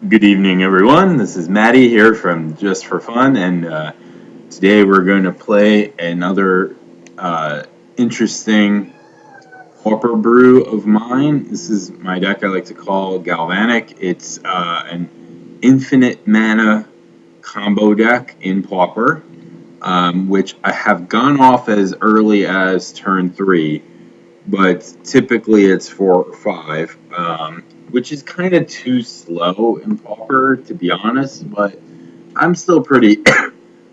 Good evening, everyone. This is Maddie here from Just for Fun, and today we're going to play another interesting Pauper brew of mine. This is my deck I like to call Galvanic. It's an infinite mana combo deck in Pauper, which I have gone off as early as turn 3, but typically it's 4 or 5, which is kind of too slow in Pauper, to be honest. But I'm still pretty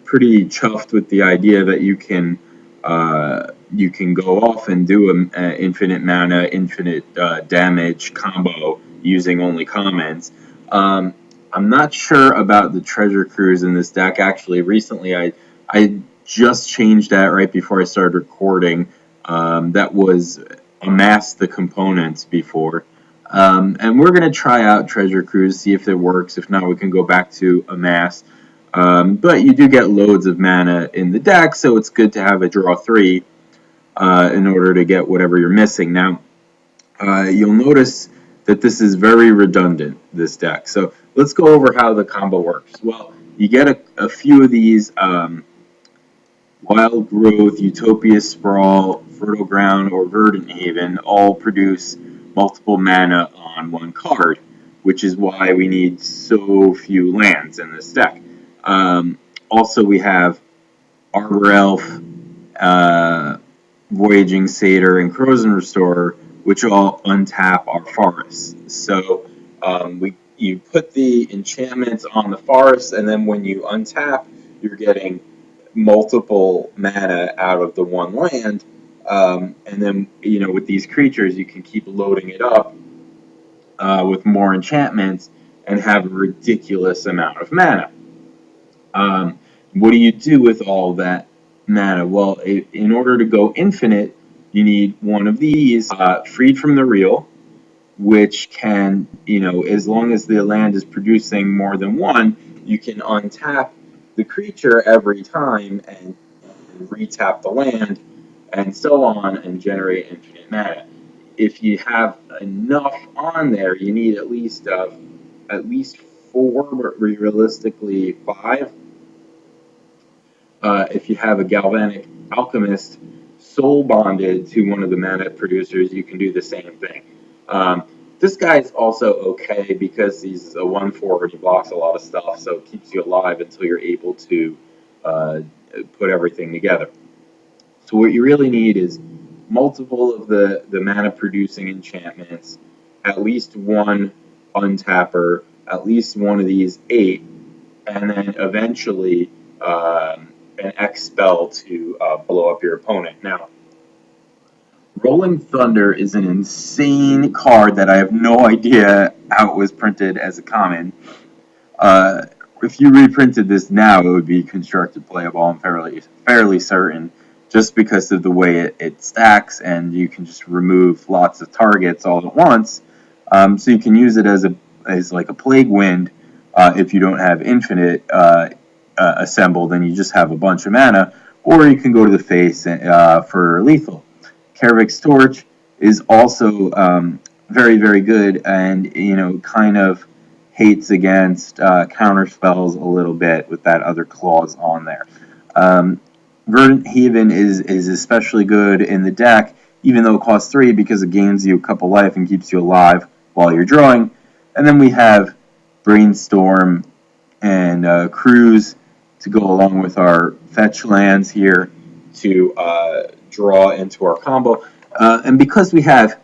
pretty chuffed with the idea that you can go off and do an infinite mana, infinite damage combo using only commons. I'm not sure about the treasure cruise in this deck. Actually, recently I just changed that right before I started recording. That was amass the components before. And we're going to try out Treasure Cruise, see if it works. If not, we can go back to amass. But you do get loads of mana in the deck, so it's good to have a draw 3 in order to get whatever you're missing. Now, you'll notice that this is very redundant, this deck. So let's go over how the combo works. Well, you get a few of these Wild Growth, Utopia Sprawl, Fertile Ground, or Verdant Haven all produce multiple mana on one card, which is why we need so few lands in this deck. Also, we have Arbor Elf, Voyaging Satyr, and Corrosion Restorer, which all untap our forests. So you put the enchantments on the forest, and then when you untap, you're getting multiple mana out of the one land, and then with these creatures you can keep loading it up with more enchantments and have a ridiculous amount of mana. What do you do with all that mana? Well, in order to go infinite, you need one of these, Freed from the Real, which can, as long as the land is producing more than one, you can untap the creature every time and retap the land and so on and generate infinite mana. If you have enough on there, you need at least 4, but realistically 5. If you have a Galvanic Alchemist soul bonded to one of the mana producers, you can do the same thing. This guy's also okay because he's a 1/4 and he blocks a lot of stuff, so it keeps you alive until you're able to put everything together. So what you really need is multiple of the mana producing enchantments, at least one untapper, at least one of these 8, and then eventually an X spell to blow up your opponent. Now, Rolling Thunder is an insane card that I have no idea how it was printed as a common. If you reprinted this now, it would be constructed playable, I'm fairly certain, just because of the way it stacks, and you can just remove lots of targets all at once. So you can use it as like a Plague Wind if you don't have infinite assembled and you just have a bunch of mana, or you can go to the face for lethal. Kervik's Torch is also very, very good, and kind of hates against counter spells a little bit with that other clause on there. Verdant Haven is especially good in the deck, even though it costs 3 because it gains you a couple life and keeps you alive while you're drawing. And then we have Brainstorm and Cruise to go along with our fetch lands here to draw into our combo. And because we have,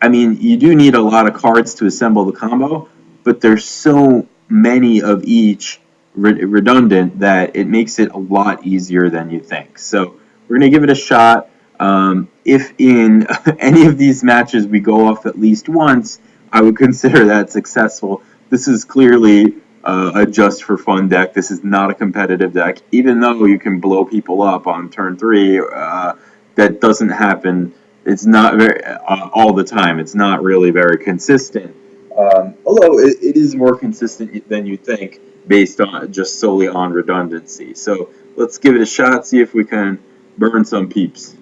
you do need a lot of cards to assemble the combo, but there's so many of each redundant that it makes it a lot easier than you think. So we're going to give it a shot. If in any of these matches we go off at least once, I would consider that successful. This is clearly a just for fun deck. This is not a competitive deck, even though you can blow people up on turn 3. That doesn't happen. It's not very all the time. It's not really very consistent. Although it is more consistent than you think, based on just solely on redundancy. So let's give it a shot. See if we can burn some peeps.